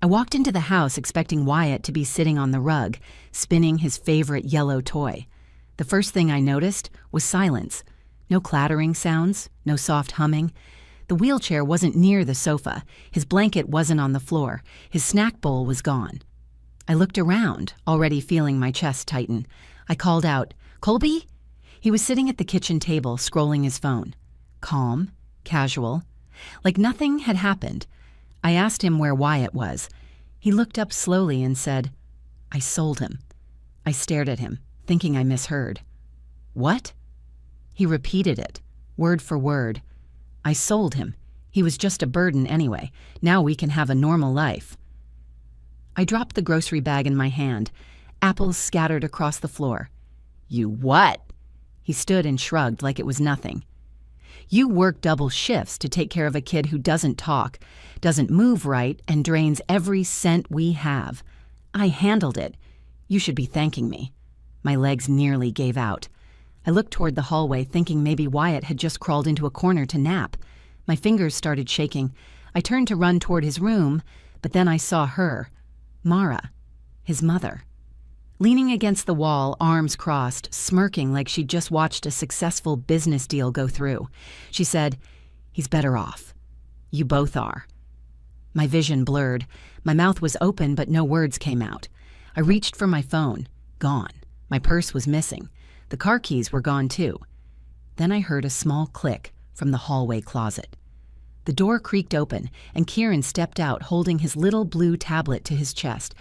I walked into the house expecting Wyatt to be sitting on the rug, spinning his favorite yellow toy. The first thing I noticed was silence. No clattering sounds, no soft humming. The wheelchair wasn't near the sofa. His blanket wasn't on the floor. His snack bowl was gone. I looked around, already feeling my chest tighten. I called out, "Colby?" He was sitting at the kitchen table, scrolling his phone. Calm, casual, like nothing had happened. I asked him where Wyatt was. He looked up slowly and said, "I sold him." I stared at him, thinking I misheard. "What?" He repeated it, word for word. "I sold him. He was just a burden anyway. Now we can have a normal life." I dropped the grocery bag in my hand. Apples scattered across the floor. "You what?" He stood and shrugged like it was nothing. "You work double shifts to take care of a kid who doesn't talk, doesn't move right, and drains every cent we have. I handled it. You should be thanking me." My legs nearly gave out. I looked toward the hallway, thinking maybe Wyatt had just crawled into a corner to nap. My fingers started shaking. I turned to run toward his room, but then I saw her, Mara, his mother. Leaning against the wall, arms crossed, smirking like she'd just watched a successful business deal go through. She said, "He's better off. You both are." My vision blurred. My mouth was open, but no words came out. I reached for my phone. Gone. My purse was missing. The car keys were gone too. Then I heard a small click from the hallway closet. The door creaked open, and Kieran stepped out holding his little blue tablet to his chest.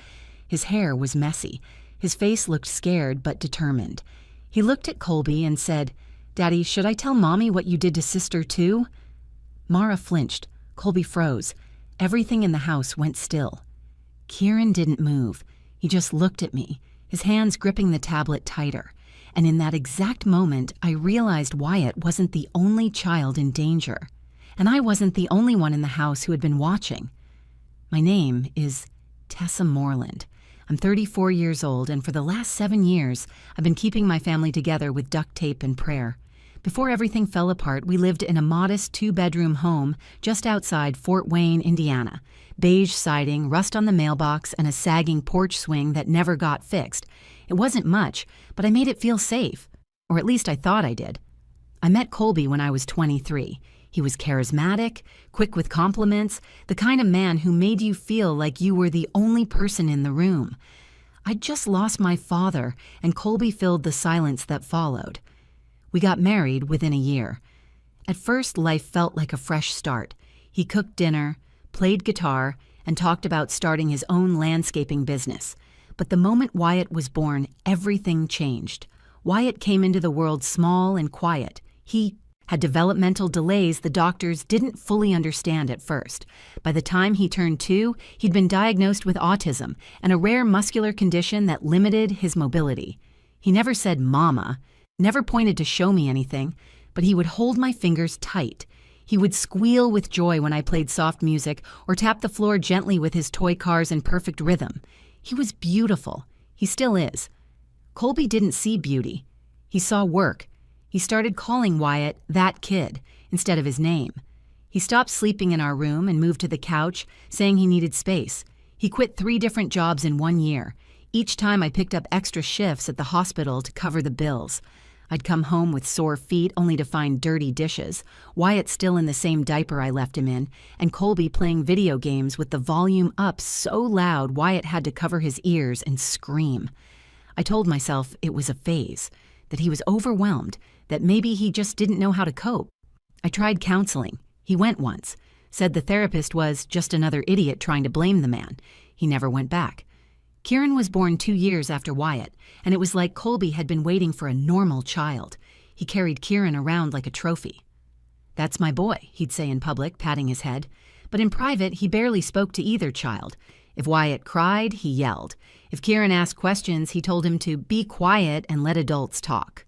His hair was messy. His face looked scared but determined. He looked at Colby and said, "Daddy, should I tell Mommy what you did to Sister too?" Mara flinched. Colby froze. Everything in the house went still. Kieran didn't move. He just looked at me, his hands gripping the tablet tighter. And in that exact moment, I realized Wyatt wasn't the only child in danger. And I wasn't the only one in the house who had been watching. My name is Tessa Moreland. I'm 34 years old, and for the last 7 years, I've been keeping my family together with duct tape and prayer. Before everything fell apart, we lived in a modest 2-bedroom home just outside Fort Wayne, Indiana. Beige siding, rust on the mailbox, and a sagging porch swing that never got fixed. It wasn't much, but I made it feel safe. Or at least I thought I did. I met Colby when I was 23. He was charismatic, quick with compliments, the kind of man who made you feel like you were the only person in the room. I'd just lost my father, and Colby filled the silence that followed. We got married within a year. At first, life felt like a fresh start. He cooked dinner, played guitar, and talked about starting his own landscaping business. But the moment Wyatt was born, everything changed. Wyatt came into the world small and quiet. He had developmental delays the doctors didn't fully understand at first. By the time he turned 2, he'd been diagnosed with autism and a rare muscular condition that limited his mobility. He never said mama, never pointed to show me anything, but he would hold my fingers tight. He would squeal with joy when I played soft music or tap the floor gently with his toy cars in perfect rhythm. He was beautiful. He still is. Colby didn't see beauty. He saw work. He started calling Wyatt that kid instead of his name. He stopped sleeping in our room and moved to the couch, saying he needed space. He quit 3 different jobs in 1 year. Each time I picked up extra shifts at the hospital to cover the bills. I'd come home with sore feet only to find dirty dishes, Wyatt still in the same diaper I left him in, and Colby playing video games with the volume up so loud Wyatt had to cover his ears and scream. I told myself it was a phase, that he was overwhelmed, that maybe he just didn't know how to cope. I tried counseling. He went once, said the therapist was just another idiot trying to blame the man. He never went back. Kieran was born 2 years after Wyatt, and it was like Colby had been waiting for a normal child. He carried Kieran around like a trophy. "That's my boy," he'd say in public, patting his head. But in private, he barely spoke to either child. If Wyatt cried, he yelled. If Kieran asked questions, he told him to be quiet and let adults talk.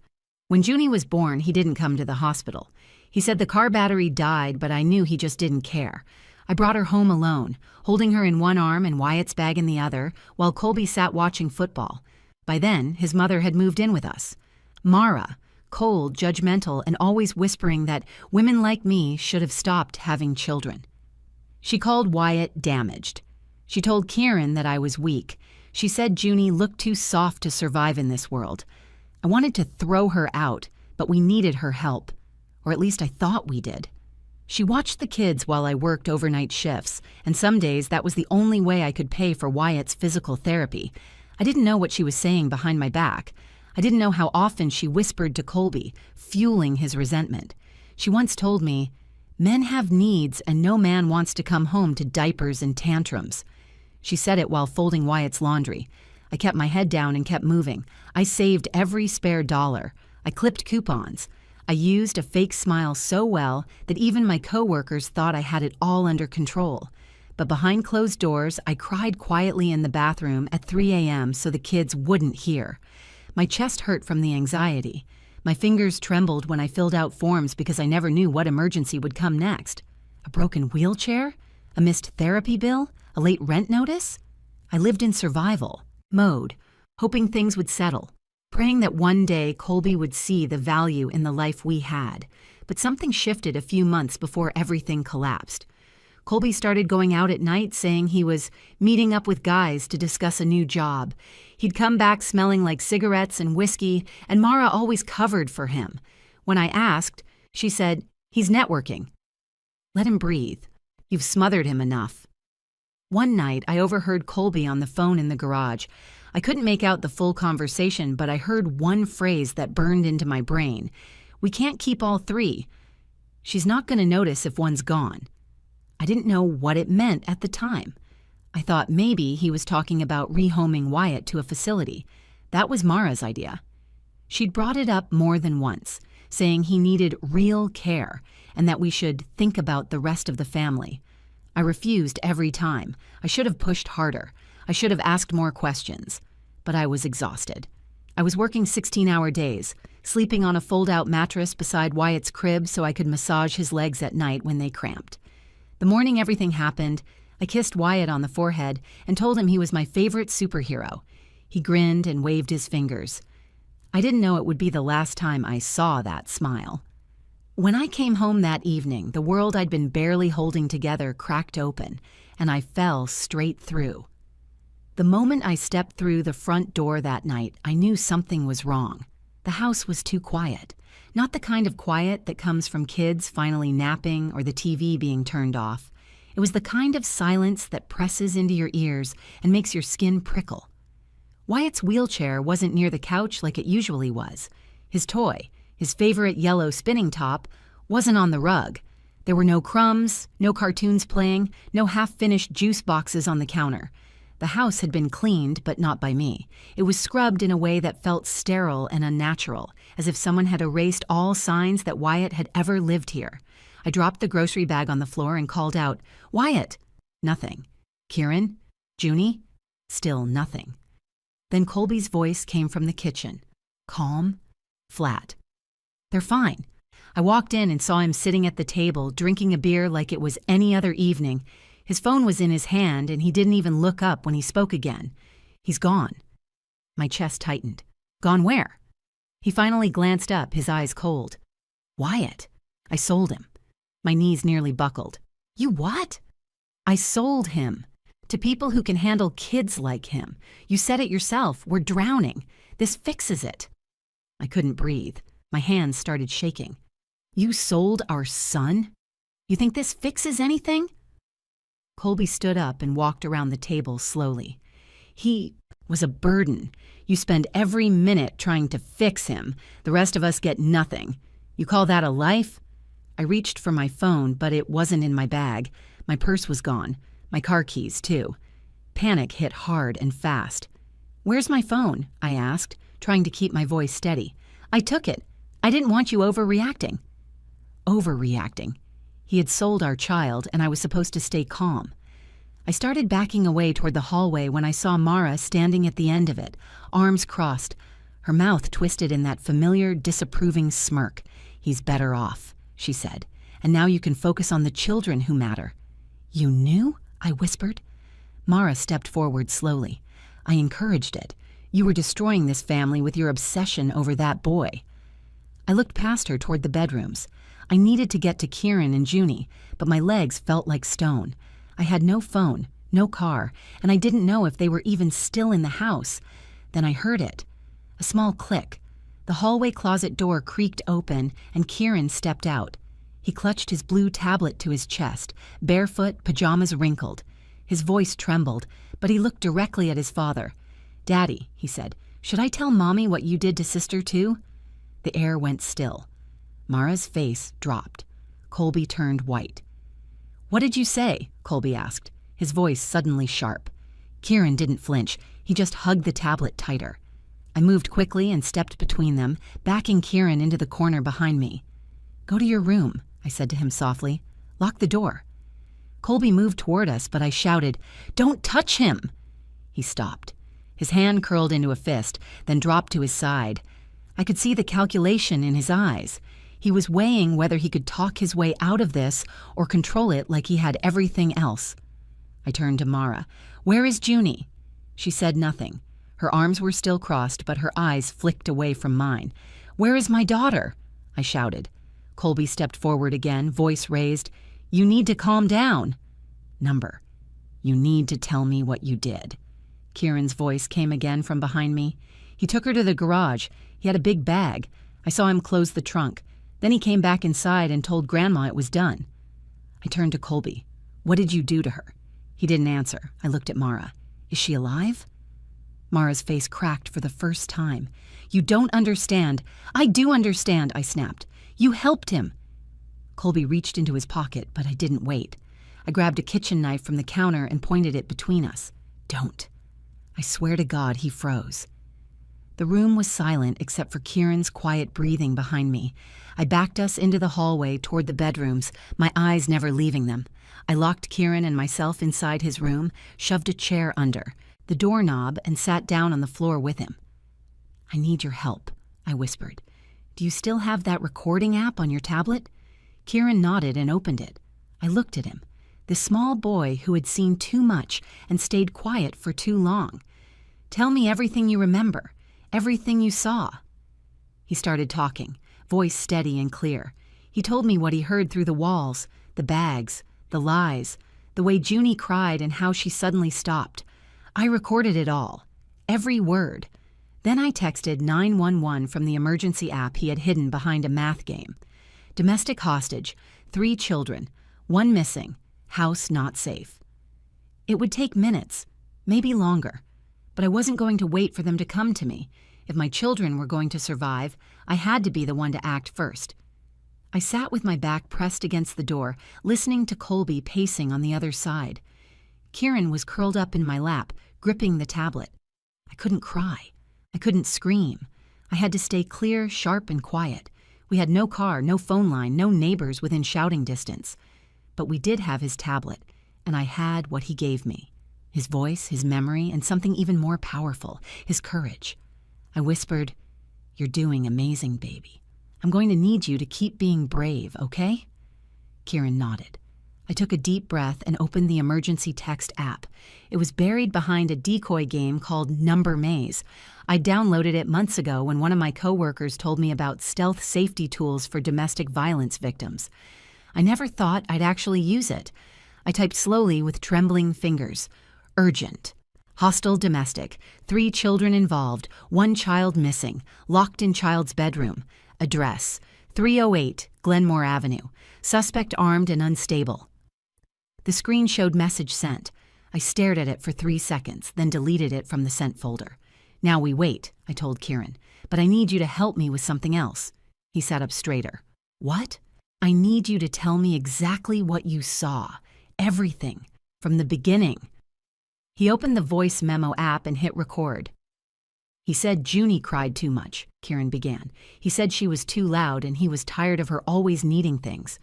When Junie was born, he didn't come to the hospital. He said the car battery died, but I knew he just didn't care. I brought her home alone, holding her in one arm and Wyatt's bag in the other, while Colby sat watching football. By then, his mother had moved in with us. Mara, cold, judgmental, and always whispering that women like me should have stopped having children. She called Wyatt damaged. She told Kieran that I was weak. She said Junie looked too soft to survive in this world. I wanted to throw her out, but we needed her help. Or at least I thought we did. She watched the kids while I worked overnight shifts, and some days that was the only way I could pay for Wyatt's physical therapy. I didn't know what she was saying behind my back. I didn't know how often she whispered to Colby, fueling his resentment. She once told me, "Men have needs and no man wants to come home to diapers and tantrums." She said it while folding Wyatt's laundry. I kept my head down and kept moving. I saved every spare dollar. I clipped coupons. I used a fake smile so well that even my coworkers thought I had it all under control. But behind closed doors, I cried quietly in the bathroom at 3 a.m. so the kids wouldn't hear. My chest hurt from the anxiety. My fingers trembled when I filled out forms because I never knew what emergency would come next. A broken wheelchair? A missed therapy bill? A late rent notice? I lived in survival mode, hoping things would settle, praying that one day Colby would see the value in the life we had. But something shifted a few months before everything collapsed. Colby started going out at night saying he was meeting up with guys to discuss a new job. He'd come back smelling like cigarettes and whiskey, and Mara always covered for him. When I asked, she said, "He's networking." Let him breathe. You've smothered him enough. One night, I overheard Colby on the phone in the garage. I couldn't make out the full conversation, but I heard one phrase that burned into my brain. "We can't keep all three. She's not going to notice if one's gone." I didn't know what it meant at the time. I thought maybe he was talking about rehoming Wyatt to a facility. That was Mara's idea. She'd brought it up more than once, saying he needed real care and that we should think about the rest of the family. I refused every time. I should have pushed harder. I should have asked more questions. But I was exhausted. I was working 16-hour days, sleeping on a fold-out mattress beside Wyatt's crib so I could massage his legs at night when they cramped. The morning everything happened, I kissed Wyatt on the forehead and told him he was my favorite superhero. He grinned and waved his fingers. I didn't know it would be the last time I saw that smile. When I came home that evening, the world I'd been barely holding together cracked open, and I fell straight through. The moment I stepped through the front door that night, I knew something was wrong. The house was too quiet. Not the kind of quiet that comes from kids finally napping or the TV being turned off. It was the kind of silence that presses into your ears and makes your skin prickle. Wyatt's wheelchair wasn't near the couch like it usually was. His toy, his favorite yellow spinning top, wasn't on the rug. There were no crumbs, no cartoons playing, no half-finished juice boxes on the counter. The house had been cleaned, but not by me. It was scrubbed in a way that felt sterile and unnatural, as if someone had erased all signs that Wyatt had ever lived here. I dropped the grocery bag on the floor and called out, "Wyatt!" Nothing. "Kieran? Junie?" Still nothing. Then Colby's voice came from the kitchen. Calm, flat. "They're fine." I walked in and saw him sitting at the table, drinking a beer like it was any other evening. His phone was in his hand, and he didn't even look up when he spoke again. "He's gone." My chest tightened. "Gone where?" He finally glanced up, his eyes cold. "Wyatt. I sold him." My knees nearly buckled. "You what?" "I sold him. To people who can handle kids like him. You said it yourself. We're drowning. This fixes it." I couldn't breathe. My hands started shaking. "You sold our son? You think this fixes anything?" Colby stood up and walked around the table slowly. "He was a burden. You spend every minute trying to fix him. The rest of us get nothing. You call that a life?" I reached for my phone, but it wasn't in my bag. My purse was gone. My car keys, too. Panic hit hard and fast. "Where's my phone?" I asked, trying to keep my voice steady. "I took it. I didn't want you overreacting." Overreacting. He had sold our child, and I was supposed to stay calm. I started backing away toward the hallway when I saw Mara standing at the end of it, arms crossed, her mouth twisted in that familiar, disapproving smirk. "He's better off," she said, "and now you can focus on the children who matter." "You knew?" I whispered. Mara stepped forward slowly. "I encouraged it. You were destroying this family with your obsession over that boy." I looked past her toward the bedrooms. I needed to get to Kieran and Junie, but my legs felt like stone. I had no phone, No car, and I didn't know if they were even still in the house. Then I heard it. A small click. The hallway closet door creaked open, and Kieran stepped out. He clutched his blue tablet to his chest, barefoot, pajamas wrinkled. His voice trembled, but he looked directly at his father. "Daddy," he said, "should I tell Mommy what you did to Sister too?" The air went still. Mara's face dropped. Colby turned white. "What did you say?" Colby asked, his voice suddenly sharp. Kieran didn't flinch. He just hugged the tablet tighter. I moved quickly and stepped between them, backing Kieran into the corner behind me. "Go to your room," I said to him softly. "Lock the door." Colby moved toward us, but I shouted, "Don't touch him!" He stopped. His hand curled into a fist, then dropped to his side. I could see the calculation in his eyes. He was weighing whether he could talk his way out of this or control it like he had everything else. I turned to Mara. "Where is Junie?" She said nothing. Her arms were still crossed, but her eyes flicked away from mine. "Where is my daughter?" I shouted. Colby stepped forward again, voice raised. "You need to calm down." "Number, you need to tell me what you did." Kieran's voice came again from behind me. "He took her to the garage. He had a big bag. I saw him close the trunk. Then he came back inside and told Grandma it was done." I turned to Colby. "What did you do to her?" He didn't answer. I looked at Mara. "Is she alive?" Mara's face cracked for the first time. "You don't understand." "I do understand," I snapped. "You helped him." Colby reached into his pocket, but I didn't wait. I grabbed a kitchen knife from the counter and pointed it between us. "Don't." I swear to God, he froze. The room was silent except for Kieran's quiet breathing behind me. I backed us into the hallway toward the bedrooms, my eyes never leaving them. I locked Kieran and myself inside his room, shoved a chair under the doorknob, and sat down on the floor with him. "I need your help," I whispered. "Do you still have that recording app on your tablet?" Kieran nodded and opened it. I looked at him, the small boy who had seen too much and stayed quiet for too long. "Tell me everything you remember, everything you saw." He started talking, voice steady and clear. He told me what he heard through the walls, the bags, the lies, the way Junie cried and how she suddenly stopped. I recorded it all, every word. Then I texted 911 from the emergency app he had hidden behind a math game. Domestic hostage, 3 children, 1 missing, house not safe. It would take minutes, maybe longer, but I wasn't going to wait for them to come to me. If my children were going to survive, I had to be the one to act first. I sat with my back pressed against the door, listening to Colby pacing on the other side. Kieran was curled up in my lap, gripping the tablet. I couldn't cry. I couldn't scream. I had to stay clear, sharp, and quiet. We had no car, no phone line, no neighbors within shouting distance. But we did have his tablet, and I had what he gave me. His voice, his memory, and something even more powerful, his courage. I whispered, "You're doing amazing, baby. I'm going to need you to keep being brave, okay?" Kieran nodded. I took a deep breath and opened the emergency text app. It was buried behind a decoy game called Number Maze. I downloaded it months ago when one of my coworkers told me about stealth safety tools for domestic violence victims. I never thought I'd actually use it. I typed slowly with trembling fingers. Urgent. Hostile domestic. 3 children involved. 1 child missing. Locked in child's bedroom. Address. 308 Glenmore Avenue. Suspect armed and unstable. The screen showed message sent. I stared at it for 3 seconds, then deleted it from the sent folder. "Now we wait," I told Kieran. "But I need you to help me with something else." He sat up straighter. "What?" "I need you to tell me exactly what you saw. Everything. From the beginning." He opened the voice memo app and hit record. "He said Junie cried too much," Kieran began. "He said she was too loud and he was tired of her always needing things."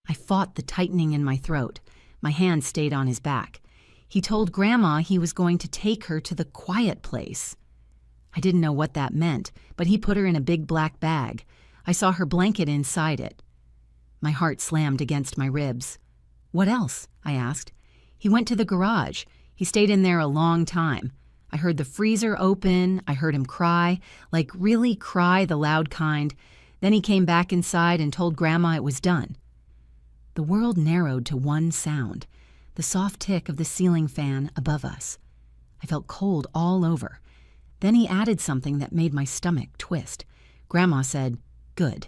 I fought the tightening in my throat. My hand stayed on his back. "He told Grandma he was going to take her to the quiet place." I didn't know what that meant, but he put her in a big black bag. I saw her blanket inside it. My heart slammed against my ribs. "What else?" I asked. "He went to the garage. He stayed in there a long time. I heard the freezer open. I heard him cry, like really cry, the loud kind. Then he came back inside and told Grandma it was done." The world narrowed to one sound. the soft tick of the ceiling fan above us. I felt cold all over. Then he added something that made my stomach twist. Grandma said, "Good.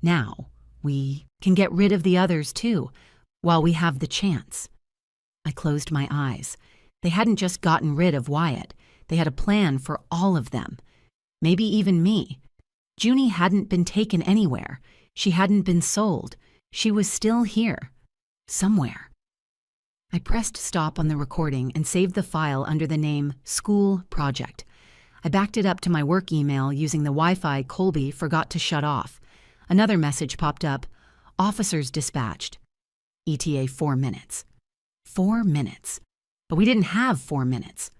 Now, we can get rid of the others too, while we have the chance." I closed my eyes. They hadn't just gotten rid of Wyatt. They had a plan for all of them. Maybe even me. Junie hadn't been taken anywhere. She hadn't been sold. She was still here. Somewhere. I pressed stop on the recording and saved the file under the name School Project. I backed it up to my work email using the Wi-Fi Colby forgot to shut off. Another message popped up. Officers dispatched. ETA 4 minutes. 4 minutes. But we didn't have 4 minutes.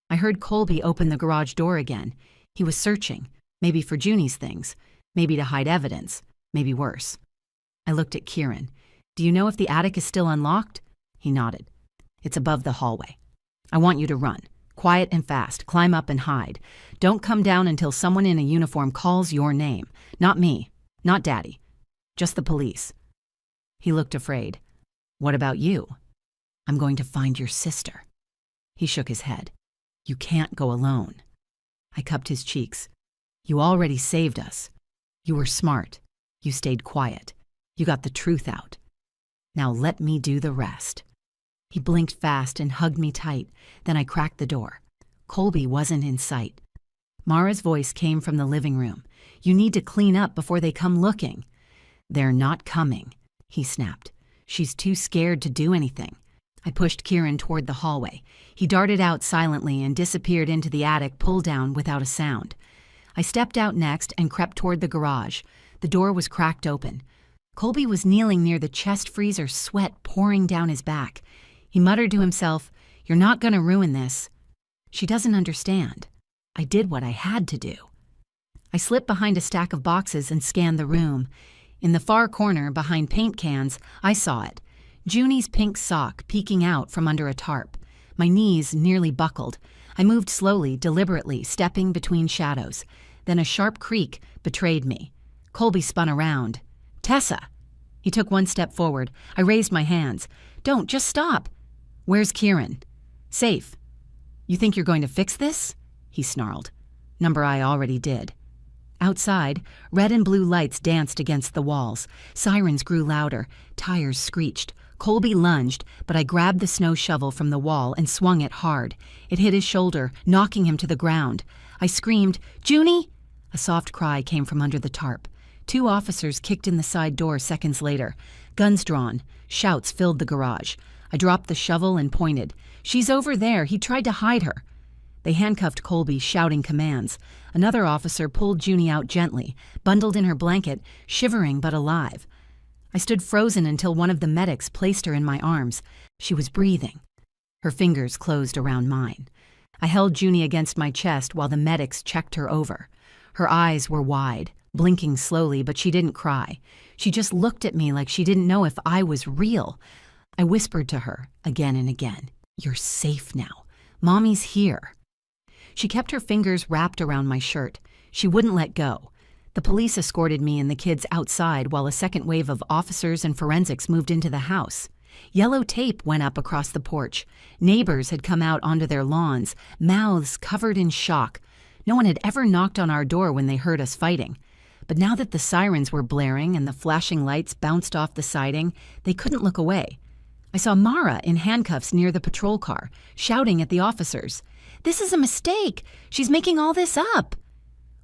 I heard Colby open the garage door again. He was searching, maybe for Junie's things, maybe to hide evidence, maybe worse. I looked at Kieran. "Do you know if the attic is still unlocked?" He nodded. "It's above the hallway. I want you to run. Quiet and fast. Climb up and hide. Don't come down until someone in a uniform calls your name. Not me. Not Daddy. Just the police." He looked afraid. "What about you?" "I'm going to find your sister." He shook his head. "You can't go alone." I cupped his cheeks. "You already saved us. You were smart. You stayed quiet. You got the truth out. Now let me do the rest." He blinked fast and hugged me tight. Then I cracked the door. Colby wasn't in sight. Mara's voice came from the living room. "You need to clean up before they come looking." "They're not coming," he snapped. "She's too scared to do anything." I pushed Kieran toward the hallway. He darted out silently and disappeared into the attic pull-down without a sound. I stepped out next and crept toward the garage. The door was cracked open. Colby was kneeling near the chest freezer, sweat pouring down his back. He muttered to himself, "You're not going to ruin this." She doesn't understand. I did what I had to do. I slipped behind a stack of boxes and scanned the room. In the far corner, behind paint cans, I saw it. Junie's pink sock peeking out from under a tarp. My knees nearly buckled. I moved slowly, deliberately, stepping between shadows. Then a sharp creak betrayed me. Colby spun around. "Tessa!" He took one step forward. I raised my hands. "Don't, just stop." "Where's Kieran?" "Safe." "You think you're going to fix this?" He snarled. Number I already did. Outside, red and blue lights danced against the walls. Sirens grew louder. Tires screeched. Colby lunged, but I grabbed the snow shovel from the wall and swung it hard. It hit his shoulder, knocking him to the ground. I screamed, "Junie!" A soft cry came from under the tarp. 2 officers kicked in the side door seconds later. Guns drawn. Shouts filled the garage. I dropped the shovel and pointed. "She's over there. He tried to hide her." They handcuffed Colby, shouting commands. Another officer pulled Junie out gently, bundled in her blanket, shivering but alive. I stood frozen until one of the medics placed her in my arms. She was breathing. Her fingers closed around mine. I held Junie against my chest while the medics checked her over. Her eyes were wide, blinking slowly, but she didn't cry. She just looked at me like she didn't know if I was real. I whispered to her again and again, "You're safe now. Mommy's here." She kept her fingers wrapped around my shirt. She wouldn't let go. The police escorted me and the kids outside while a second wave of officers and forensics moved into the house. Yellow tape went up across the porch. Neighbors had come out onto their lawns, mouths covered in shock. No one had ever knocked on our door when they heard us fighting. But now that the sirens were blaring and the flashing lights bounced off the siding, they couldn't look away. I saw Mara in handcuffs near the patrol car, shouting at the officers, "This is a mistake! She's making all this up!"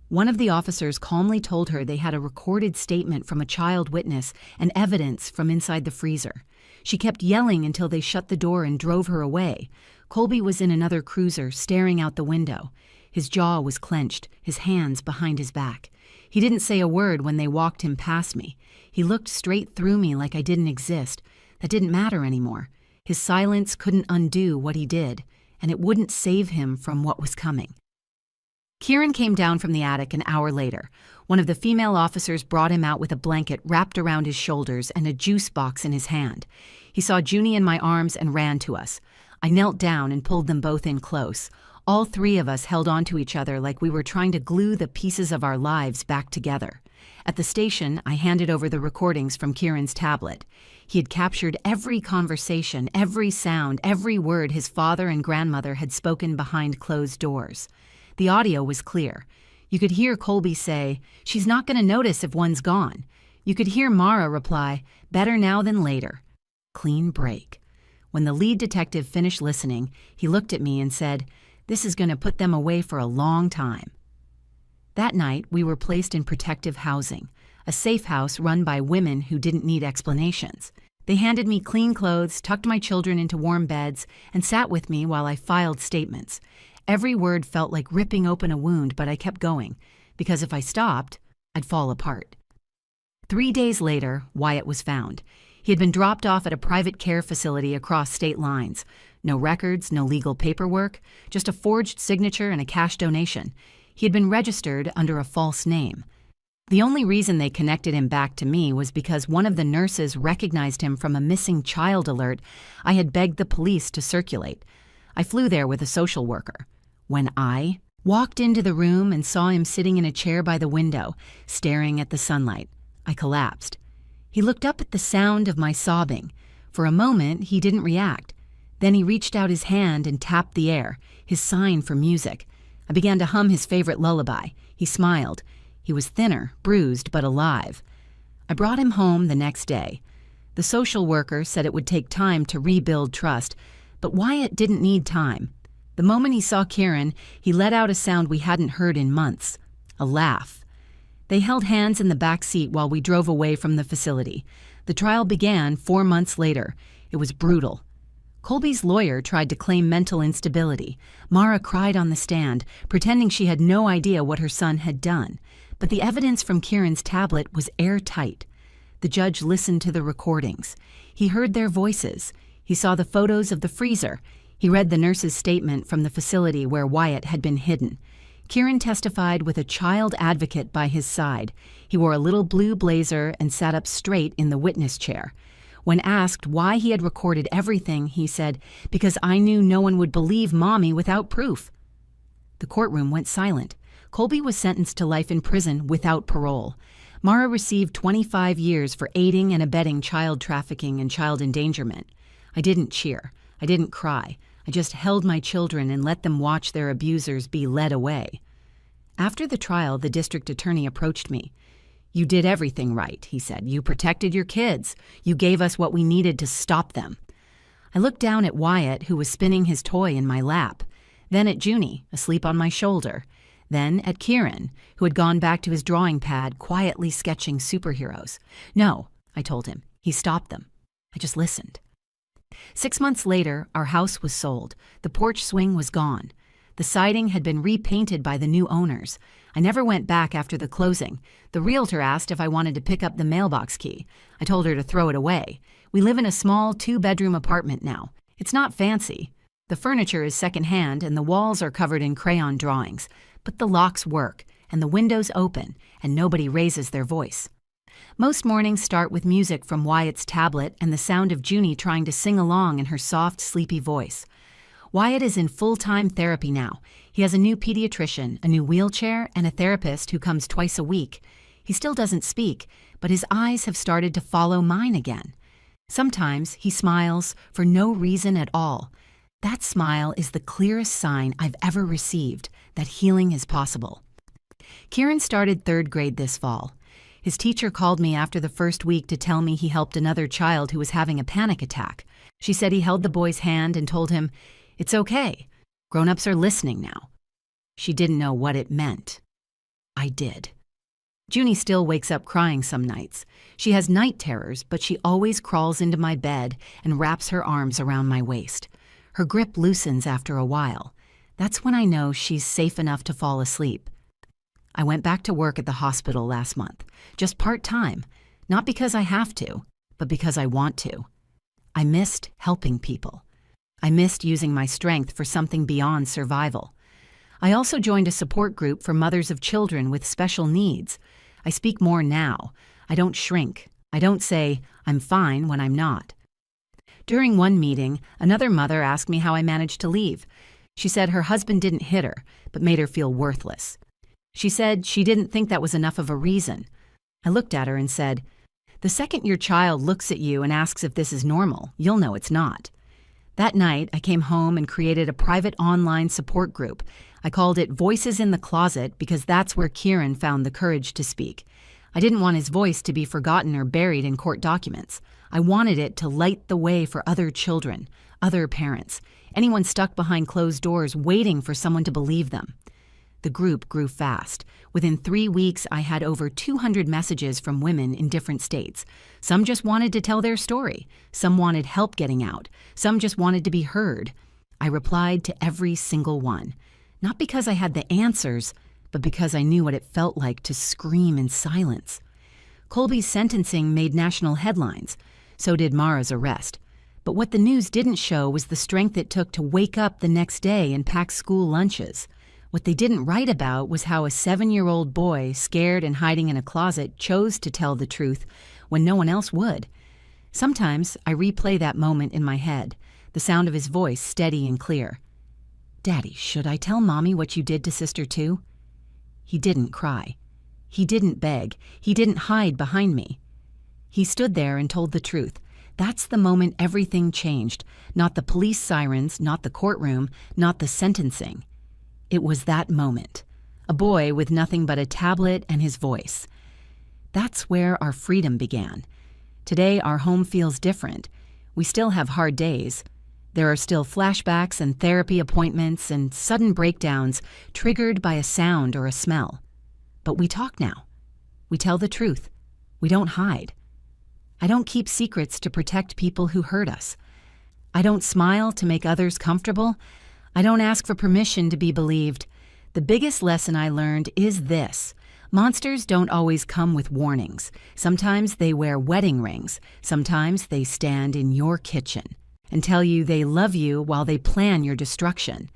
One of the officers calmly told her they had a recorded statement from a child witness and evidence from inside the freezer. She kept yelling until they shut the door and drove her away. Colby was in another cruiser, staring out the window. His jaw was clenched, his hands behind his back. He didn't say a word when they walked him past me. He looked straight through me like I didn't exist. That didn't matter anymore. His silence couldn't undo what he did, and it wouldn't save him from what was coming. Kieran came down from the attic an hour later. One of the female officers brought him out with a blanket wrapped around his shoulders and a juice box in his hand. He saw Junie in my arms and ran to us. I knelt down and pulled them both in close. All 3 of us held onto each other like we were trying to glue the pieces of our lives back together. At the station, I handed over the recordings from Kieran's tablet. He had captured every conversation, every sound, every word his father and grandmother had spoken behind closed doors. The audio was clear. You could hear Colby say, "She's not going to notice if one's gone." You could hear Mara reply, "Better now than later." Clean break. When the lead detective finished listening, he looked at me and said, "This is going to put them away for a long time." That night, we were placed in protective housing, a safe house run by women who didn't need explanations. They handed me clean clothes, tucked my children into warm beds, and sat with me while I filed statements. Every word felt like ripping open a wound, but I kept going, because if I stopped, I'd fall apart. 3 days later, Wyatt was found. He had been dropped off at a private care facility across state lines. No records, no legal paperwork, just a forged signature and a cash donation. He had been registered under a false name. The only reason they connected him back to me was because one of the nurses recognized him from a missing child alert I had begged the police to circulate. I flew there with a social worker. When I walked into the room and saw him sitting in a chair by the window, staring at the sunlight, I collapsed. He looked up at the sound of my sobbing. For a moment, he didn't react. Then he reached out his hand and tapped the air, his sign for music. I began to hum his favorite lullaby. He smiled. He was thinner, bruised, but alive. I brought him home the next day. The social worker said it would take time to rebuild trust, but Wyatt didn't need time. The moment he saw Kieran, he let out a sound we hadn't heard in months, a laugh. They held hands in the back seat while we drove away from the facility. The trial began 4 months later. It was brutal. Colby's lawyer tried to claim mental instability. Mara cried on the stand, pretending she had no idea what her son had done. But the evidence from Kieran's tablet was airtight. The judge listened to the recordings. He heard their voices. He saw the photos of the freezer. He read the nurse's statement from the facility where Wyatt had been hidden. Kieran testified with a child advocate by his side. He wore a little blue blazer and sat up straight in the witness chair. When asked why he had recorded everything, he said, "Because I knew no one would believe Mommy without proof." The courtroom went silent. Colby was sentenced to life in prison without parole. Mara received 25 years for aiding and abetting child trafficking and child endangerment. I didn't cheer. I didn't cry. I just held my children and let them watch their abusers be led away. After the trial, the district attorney approached me. "You did everything right," he said. "You protected your kids. You gave us what we needed to stop them." I looked down at Wyatt, who was spinning his toy in my lap, then at Junie, asleep on my shoulder, then at Kieran, who had gone back to his drawing pad, quietly sketching superheroes. "No," I told him. "He stopped them. I just listened." 6 months later, our house was sold. The porch swing was gone. The siding had been repainted by the new owners. I never went back after the closing. The realtor asked if I wanted to pick up the mailbox key. I told her to throw it away. We live in a small 2-bedroom apartment now. It's not fancy. The furniture is secondhand and the walls are covered in crayon drawings. But the locks work, and the windows open, and nobody raises their voice. Most mornings start with music from Wyatt's tablet and the sound of Junie trying to sing along in her soft, sleepy voice. Wyatt is in full-time therapy now. He has a new pediatrician, a new wheelchair, and a therapist who comes twice a week. He still doesn't speak, but his eyes have started to follow mine again. Sometimes he smiles for no reason at all. That smile is the clearest sign I've ever received that healing is possible. Kieran started 3rd grade this fall. His teacher called me after the first week to tell me he helped another child who was having a panic attack. She said he held the boy's hand and told him, "It's okay. Grown-ups are listening now." She didn't know what it meant. I did. Junie still wakes up crying some nights. She has night terrors, but she always crawls into my bed and wraps her arms around my waist. Her grip loosens after a while. That's when I know she's safe enough to fall asleep. I went back to work at the hospital last month, just part-time, not because I have to, but because I want to. I missed helping people. I missed using my strength for something beyond survival. I also joined a support group for mothers of children with special needs. I speak more now. I don't shrink. I don't say, "I'm fine," when I'm not. During one meeting, another mother asked me how I managed to leave. She said her husband didn't hit her, but made her feel worthless. She said she didn't think that was enough of a reason. I looked at her and said, "The second your child looks at you and asks if this is normal, you'll know it's not." That night, I came home and created a private online support group. I called it Voices in the Closet because that's where Kieran found the courage to speak. I didn't want his voice to be forgotten or buried in court documents. I wanted it to light the way for other children, other parents, anyone stuck behind closed doors waiting for someone to believe them. The group grew fast. Within 3 weeks, I had over 200 messages from women in different states. Some just wanted to tell their story. Some wanted help getting out. Some just wanted to be heard. I replied to every single one. Not because I had the answers, but because I knew what it felt like to scream in silence. Colby's sentencing made national headlines. So did Mara's arrest. But what the news didn't show was the strength it took to wake up the next day and pack school lunches. What they didn't write about was how a 7-year-old boy, scared and hiding in a closet, chose to tell the truth when no one else would. Sometimes I replay that moment in my head, the sound of his voice steady and clear. "Daddy, should I tell Mommy what you did to Sister too?" He didn't cry. He didn't beg. He didn't hide behind me. He stood there and told the truth. That's the moment everything changed. Not the police sirens, not the courtroom, not the sentencing. It was that moment. A boy with nothing but a tablet and his voice. That's where our freedom began. Today, our home feels different. We still have hard days. There are still flashbacks and therapy appointments and sudden breakdowns triggered by a sound or a smell. But we talk now. We tell the truth. We don't hide. I don't keep secrets to protect people who hurt us. I don't smile to make others comfortable. I don't ask for permission to be believed. The biggest lesson I learned is this. Monsters don't always come with warnings. Sometimes they wear wedding rings. Sometimes they stand in your kitchen and tell you they love you while they plan your destruction.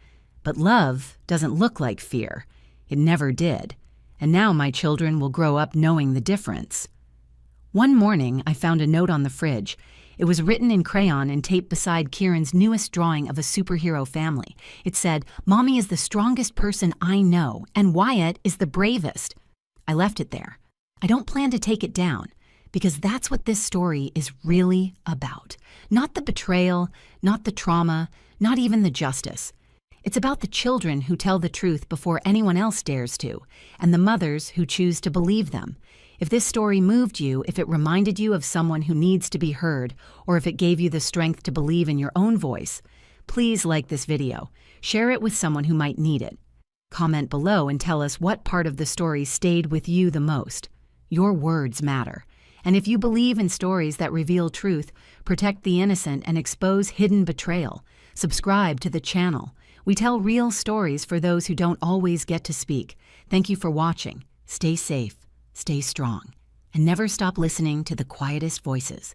But love doesn't look like fear. It never did. And now my children will grow up knowing the difference. One morning, I found a note on the fridge. It was written in crayon and taped beside Kieran's newest drawing of a superhero family. It said, "Mommy is the strongest person I know, and Wyatt is the bravest." I left it there. I don't plan to take it down, because that's what this story is really about. Not the betrayal, not the trauma, not even the justice. It's about the children who tell the truth before anyone else dares to, and the mothers who choose to believe them. If this story moved you, if it reminded you of someone who needs to be heard, or if it gave you the strength to believe in your own voice, please like this video. Share it with someone who might need it. Comment below and tell us what part of the story stayed with you the most. Your words matter. And if you believe in stories that reveal truth, protect the innocent, and expose hidden betrayal, subscribe to the channel. We tell real stories for those who don't always get to speak. Thank you for watching. Stay safe. Stay strong, and never stop listening to the quietest voices.